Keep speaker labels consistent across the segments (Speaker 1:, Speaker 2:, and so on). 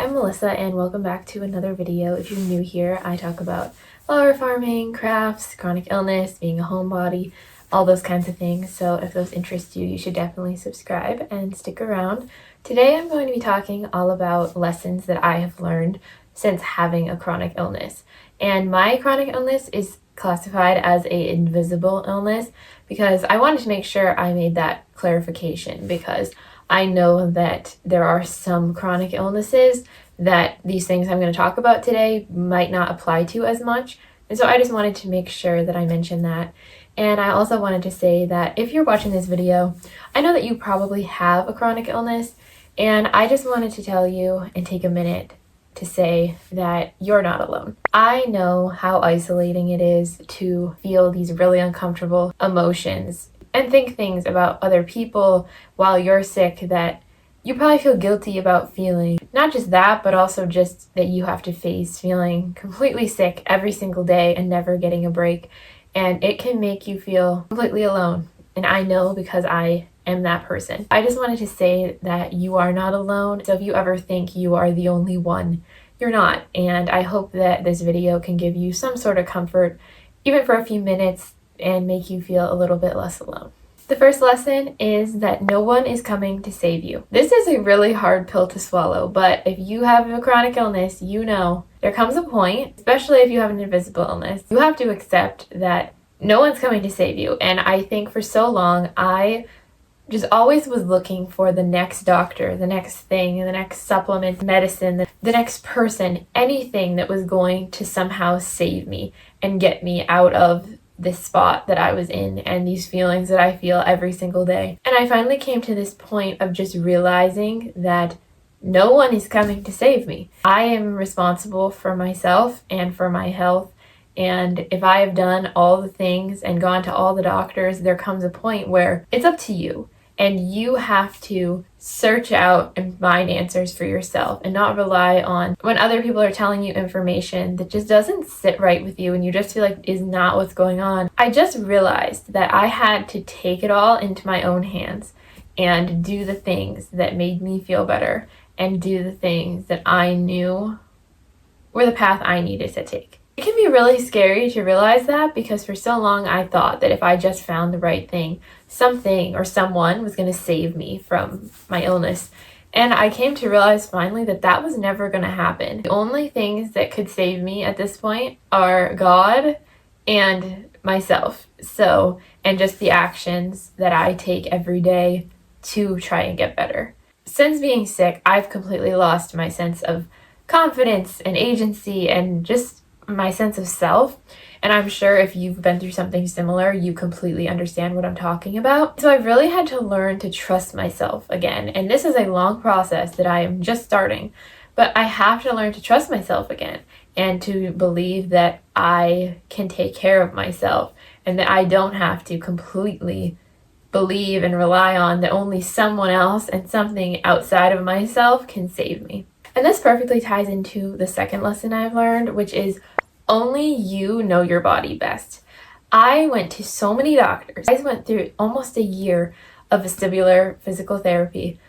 Speaker 1: I'm Melissa and welcome back to another video. If you're new here, I talk about flower farming, crafts, chronic illness, being a homebody, all those kinds of things. So if those interest you, you should definitely subscribe and stick around. Today I'm going to be talking all about lessons that I have learned since having a chronic illness. And my chronic illness is classified as a invisible illness because I wanted to make sure I made that clarification, because I know that there are some chronic illnesses that these things I'm going to talk about today might not apply to as much. And so I just wanted to make sure that I mention that. And I also wanted to say that if you're watching this video, I know that you probably have a chronic illness, and I just wanted to tell you and take a minute to say that you're not alone. I know how isolating it is to feel these really uncomfortable emotions and think things about other people while you're sick that you probably feel guilty about feeling. Not just that, but also just that you have to face feeling completely sick every single day and never getting a break. And it can make you feel completely alone. And I know because I am that person. I just wanted to say that you are not alone. So if you ever think you are the only one, you're not. And I hope that this video can give you some sort of comfort, even for a few minutes, and make you feel a little bit less alone. The first lesson is that no one is coming to save you. This is a really hard pill to swallow, but if you have a chronic illness, you know there comes a point, especially if you have an invisible illness, you have to accept that no one's coming to save you. And I think for so long, I just always was looking for the next doctor, the next thing, the next supplement, medicine, the next person, anything that was going to somehow save me and get me out of this spot that I was in and these feelings that I feel every single day. And I finally came to this point of just realizing that no one is coming to save me. I am responsible for myself and for my health. And if I have done all the things and gone to all the doctors, there comes a point where it's up to you. And you have to search out and find answers for yourself and not rely on when other people are telling you information that just doesn't sit right with you and you just feel like is not what's going on. I just realized that I had to take it all into my own hands and do the things that made me feel better and do the things that I knew were the path I needed to take. It can be really scary to realize that, because for so long I thought that if I just found the right thing, something or someone was going to save me from my illness. And I came to realize finally that that was never going to happen. The only things that could save me at this point are God and myself. And just the actions that I take every day to try and get better. Since being sick, I've completely lost my sense of confidence and agency and just my sense of self. And I'm sure if you've been through something similar, you completely understand what I'm talking about. So I've really had to learn to trust myself again. And this is a long process that I am just starting, but I have to learn to trust myself again and to believe that I can take care of myself and that I don't have to completely believe and rely on that only someone else and something outside of myself can save me. And this perfectly ties into the second lesson I've learned, which is only you know your body best. I went to so many doctors. I went through almost a year of vestibular physical therapy,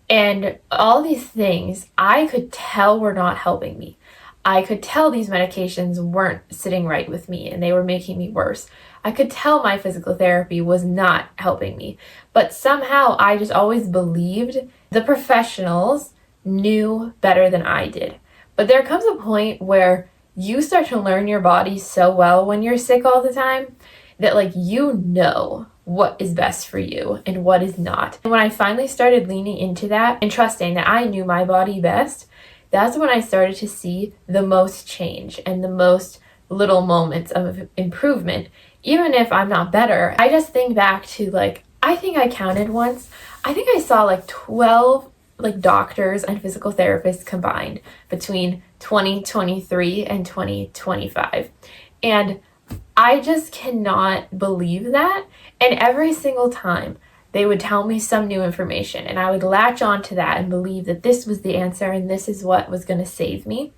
Speaker 1: and all these things I could tell were not helping me. I could tell these medications weren't sitting right with me and they were making me worse. I could tell my physical therapy was not helping me, but somehow I just always believed the professionals knew better than I did. But there comes a point where you start to learn your body so well when you're sick all the time that you know what is best for you and what is not. And when I finally started leaning into that and trusting that I knew my body best, that's when I started to see the most change and the most little moments of improvement. Even if I'm not better, I just think back to I think I counted once, I think I saw 12 doctors and physical therapists combined between 2023 and 2025. And I just cannot believe that. And every single time they would tell me some new information and I would latch on to that and believe that this was the answer and this is what was going to save me.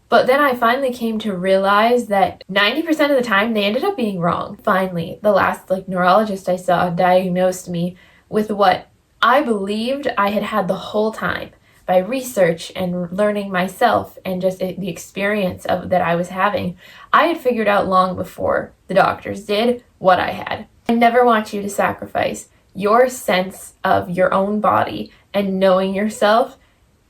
Speaker 1: But then I finally came to realize that 90% of the time they ended up being wrong. Finally, the last neurologist I saw diagnosed me with what I believed I had had the whole time, by research and learning myself and just the experience of that I was having, I had figured out long before the doctors did what I had. I never want you to sacrifice your sense of your own body and knowing yourself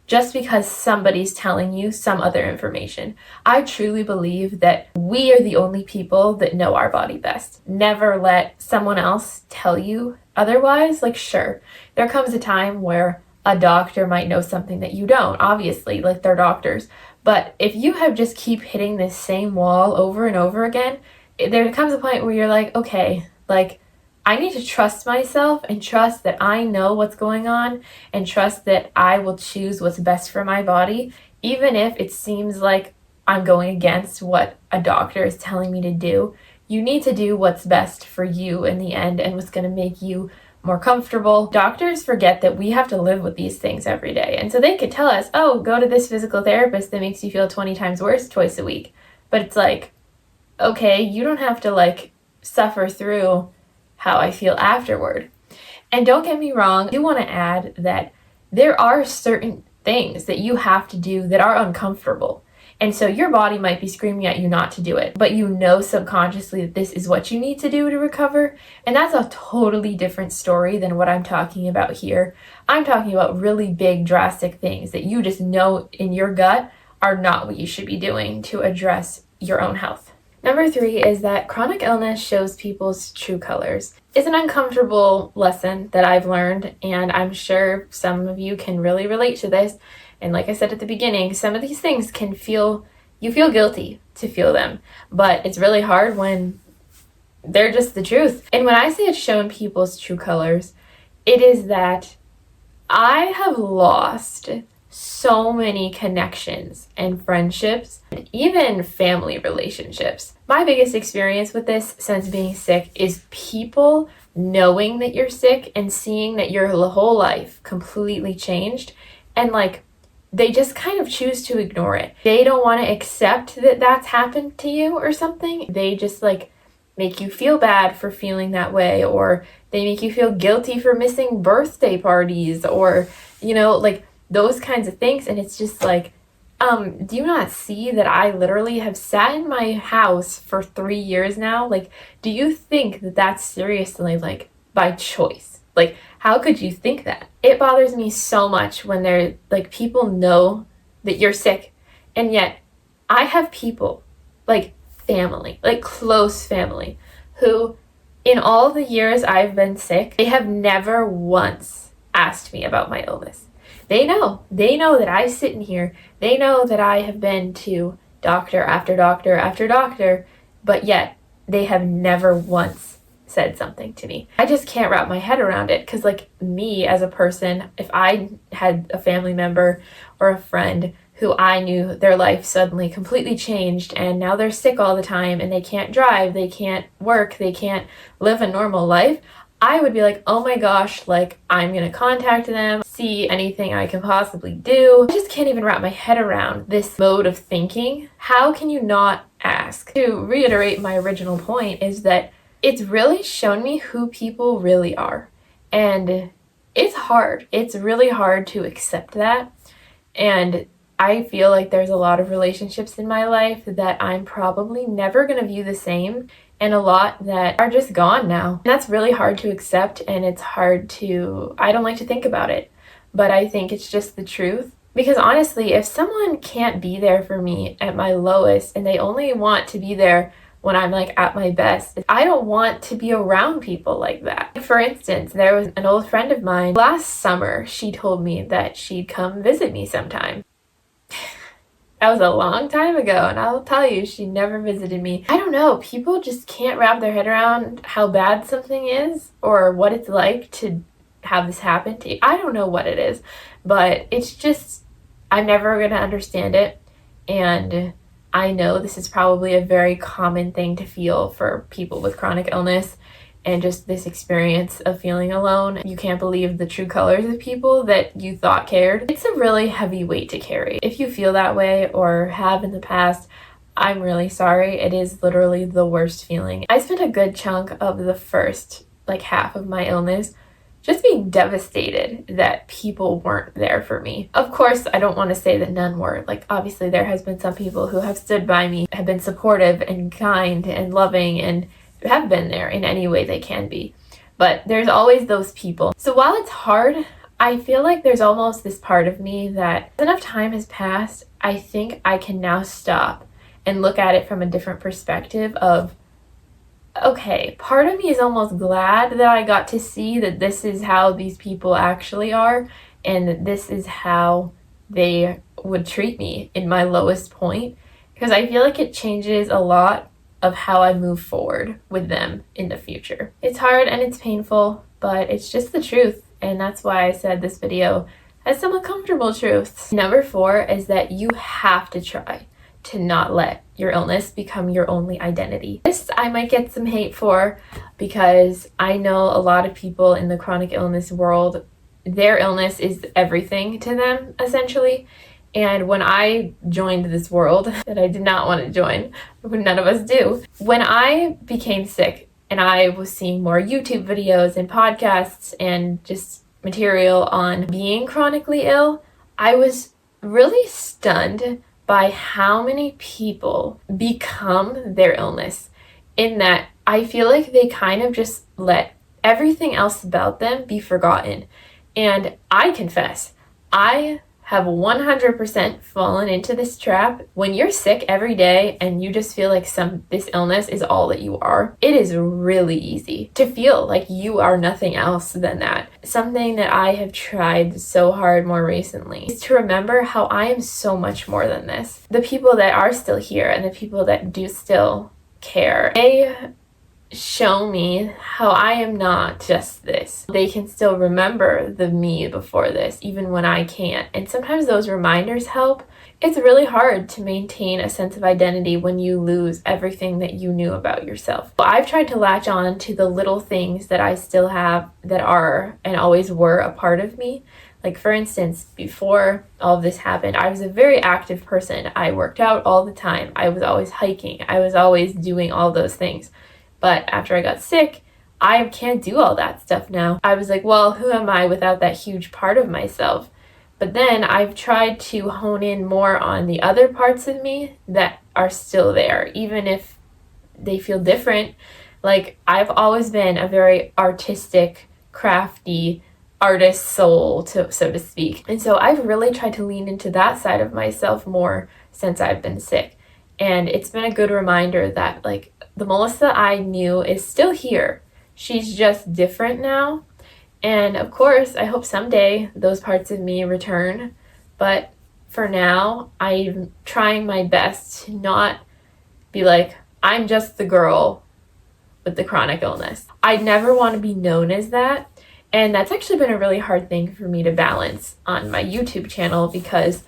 Speaker 1: just because somebody's telling you some other information. I truly believe that we are the only people that know our body best. Never let someone else tell you otherwise. Like, sure, there comes a time where a doctor might know something that you don't, obviously, like they're doctors. But if you have just keep hitting this same wall over and over again, there comes a point where you're like, okay, like, I need to trust myself and trust that I know what's going on and trust that I will choose what's best for my body, even if it seems like I'm going against what a doctor is telling me to do. You need to do what's best for you in the end and what's going to make you more comfortable. Doctors forget that we have to live with these things every day. And so they could tell us, oh, go to this physical therapist that makes you feel 20 times worse twice a week. But it's like, okay, you don't have to like suffer through how I feel afterward. And don't get me wrong, I do want to add that there are certain things that you have to do that are uncomfortable. And so your body might be screaming at you not to do it, but you know subconsciously that this is what you need to do to recover. And that's a totally different story than what I'm talking about here. I'm talking about really big, drastic things that you just know in your gut are not what you should be doing to address your own health. Number 3 is that chronic illness shows people's true colors. It's an uncomfortable lesson that I've learned, and I'm sure some of you can really relate to this. And like I said at the beginning, some of these things you feel guilty to feel them, but it's really hard when they're just the truth. And when I say it's shown people's true colors, it is that I have lost so many connections and friendships, and even family relationships. My biggest experience with this since being sick is people knowing that you're sick and seeing that your whole life completely changed, and like they just kind of choose to ignore it. They don't want to accept that that's happened to you or something. They just like make you feel bad for feeling that way, or they make you feel guilty for missing birthday parties, or like those kinds of things. And it's just like, do you not see that I literally have sat in my house for 3 years now? Like, do you think that that's seriously like by choice? Like, how could you think that? It bothers me so much when they're like, people know that you're sick, and yet I have people like family, like close family, who in all the years I've been sick, they have never once asked me about my illness. They know that I sit in here. They know that I have been to doctor after doctor after doctor, but yet they have never once said something to me. I just can't wrap my head around it, because like me as a person, if I had a family member or a friend who I knew their life suddenly completely changed and now they're sick all the time and they can't drive, they can't work, they can't live a normal life, I would be like, oh my gosh, like I'm gonna contact them, see anything I can possibly do. I just can't even wrap my head around this mode of thinking. How can you not ask? To reiterate my original point is that it's really shown me who people really are. And it's hard. It's really hard to accept that. And I feel like there's a lot of relationships in my life that I'm probably never going to view the same, and a lot that are just gone now. And that's really hard to accept, and it's hard to, I don't like to think about it, but I think it's just the truth. Because honestly, if someone can't be there for me at my lowest and they only want to be there when I'm like at my best, I don't want to be around people like that. For instance, there was an old friend of mine last summer. She told me that she'd come visit me sometime. That was a long time ago, and I'll tell you, she never visited me. I don't know, people just can't wrap their head around how bad something is or what it's like to have this happen to you. I don't know what it is, but it's just, I'm never going to understand it. And I know this is probably a very common thing to feel for people with chronic illness, and just this experience of feeling alone. You can't believe the true colors of people that you thought cared. It's a really heavy weight to carry. If you feel that way or have in the past, I'm really sorry. It is literally the worst feeling. I spent a good chunk of the first half of my illness just being devastated that people weren't there for me. Of course, I don't want to say that none were. Like, obviously, there has been some people who have stood by me, have been supportive and kind and loving, and have been there in any way they can be. But there's always those people. So while it's hard, I feel like there's almost this part of me that enough time has passed, I think I can now stop and look at it from a different perspective of, okay, part of me is almost glad that I got to see that this is how these people actually are, and that this is how they would treat me in my lowest point, because I feel like it changes a lot of how I move forward with them in the future. It's hard and it's painful, but it's just the truth, and that's why I said this video has some uncomfortable truths. Number 4 is that you have to try to not let your illness become your only identity. This I might get some hate for, because I know a lot of people in the chronic illness world, their illness is everything to them, essentially. And when I joined this world that I did not want to join, none of us do, when I became sick and I was seeing more YouTube videos and podcasts and just material on being chronically ill, I was really stunned by how many people become their illness, in that I feel like they kind of just let everything else about them be forgotten. And I confess, I have 100% fallen into this trap. When you're sick every day and you just feel like this illness is all that you are, it is really easy to feel like you are nothing else than that. Something that I have tried so hard more recently is to remember how I am so much more than this. The people that are still here and the people that do still care, they show me how I am not just this. They can still remember the me before this, even when I can't. And sometimes those reminders help. It's really hard to maintain a sense of identity when you lose everything that you knew about yourself. I've tried to latch on to the little things that I still have that are and always were a part of me. Like, for instance, before all of this happened, I was a very active person. I worked out all the time. I was always hiking. I was always doing all those things. But after I got sick, I can't do all that stuff now. I was like, well, who am I without that huge part of myself? But then I've tried to hone in more on the other parts of me that are still there, even if they feel different. Like, I've always been a very artistic, crafty artist soul, so to speak. And so I've really tried to lean into that side of myself more since I've been sick. And it's been a good reminder that, like, the Melissa I knew is still here. She's just different now. And of course, I hope someday those parts of me return. But for now, I'm trying my best to not be like, I'm just the girl with the chronic illness. I never want to be known as that. And that's actually been a really hard thing for me to balance on my YouTube channel, because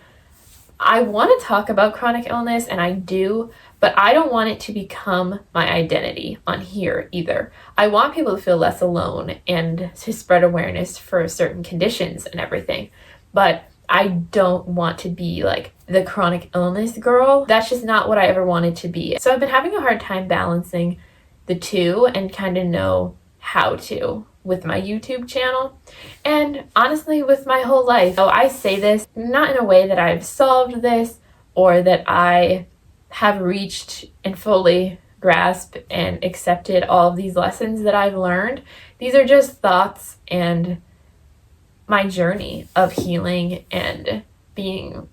Speaker 1: I want to talk about chronic illness, and I do, but I don't want it to become my identity on here either. I want people to feel less alone and to spread awareness for certain conditions and everything. But I don't want to be like the chronic illness girl. That's just not what I ever wanted to be. So I've been having a hard time balancing the two and kind of know how to with my YouTube channel, and honestly with my whole life. So I say this not in a way that I've solved this or that I have reached and fully grasped and accepted all of these lessons that I've learned. These are just thoughts and my journey of healing and being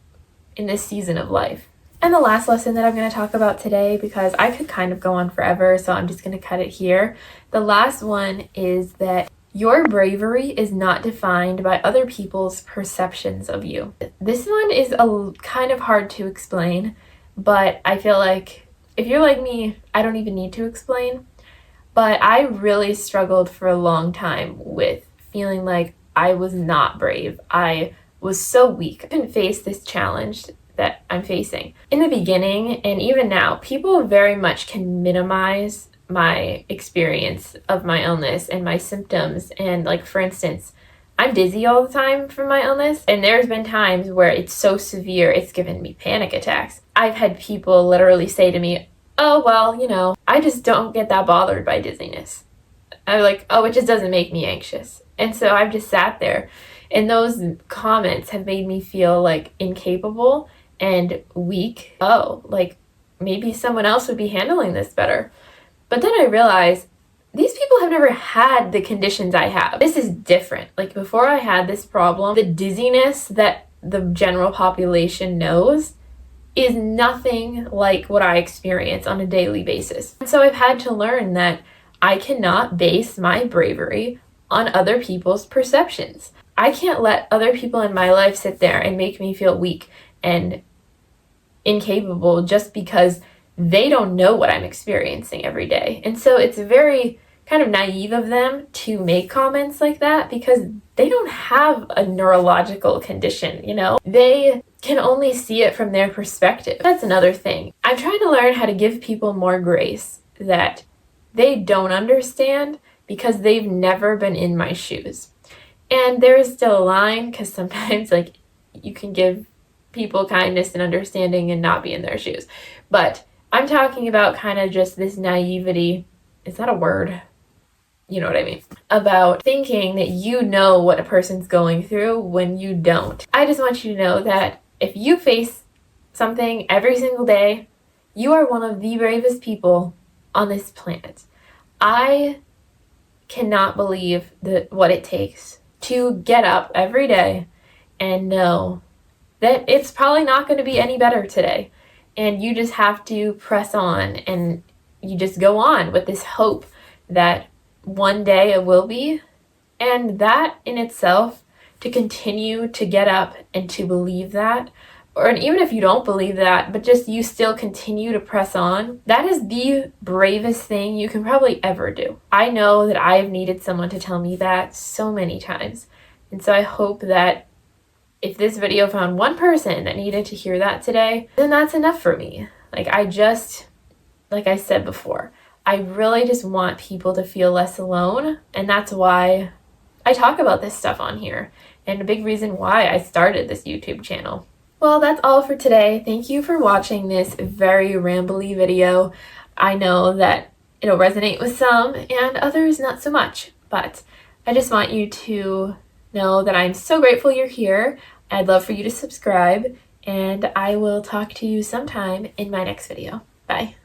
Speaker 1: in this season of life. And the last lesson that I'm going to talk about today, because I could kind of go on forever, so I'm just going to cut it here. The last one is that your bravery is not defined by other people's perceptions of you. This one is kind of hard to explain, but I feel like if you're like me, I don't even need to explain. But I really struggled for a long time with feeling like I was not brave. I was so weak. I couldn't face this challenge that I'm facing. In the beginning, and even now, people very much can minimize my experience of my illness and my symptoms. And like, for instance, I'm dizzy all the time from my illness, and there's been times where it's so severe it's given me panic attacks. I've had people literally say to me, oh, well, I just don't get that bothered by dizziness. I'm like, oh, it just doesn't make me anxious. And so I've just sat there, and those comments have made me feel like incapable and weak. Oh, like maybe someone else would be handling this better. But then I realized these people have never had the conditions I have. This is different. Like before I had this problem, the dizziness that the general population knows is nothing like what I experience on a daily basis. And so I've had to learn that I cannot base my bravery on other people's perceptions. I can't let other people in my life sit there and make me feel weak and incapable just because they don't know what I'm experiencing every day. And so it's very kind of naive of them to make comments like that because they don't have a neurological condition, you know? They can only see it from their perspective. That's another thing. I'm trying to learn how to give people more grace that they don't understand because they've never been in my shoes. And there is still a line because sometimes like you can give people kindness and understanding and not be in their shoes. But I'm talking about kind of just this naivety. Is that a word? You know what I mean? About thinking that you know what a person's going through when you don't. I just want you to know that if you face something every single day, you are one of the bravest people on this planet. I cannot believe what it takes to get up every day and know that it's probably not going to be any better today. And you just have to press on, and you just go on with this hope that one day it will be. And that in itself, to continue to get up and to believe that, and even if you don't believe that, but just you still continue to press on, that is the bravest thing you can probably ever do. I know that I've needed someone to tell me that so many times. And so I hope that if this video found one person that needed to hear that today, then that's enough for me. Like I said before, I really just want people to feel less alone. And that's why I talk about this stuff on here. And a big reason why I started this YouTube channel. Well, that's all for today. Thank you for watching this very rambly video. I know that it'll resonate with some and others not so much, but I just want you to know that I'm so grateful you're here. I'd love for you to subscribe, and I will talk to you sometime in my next video. Bye.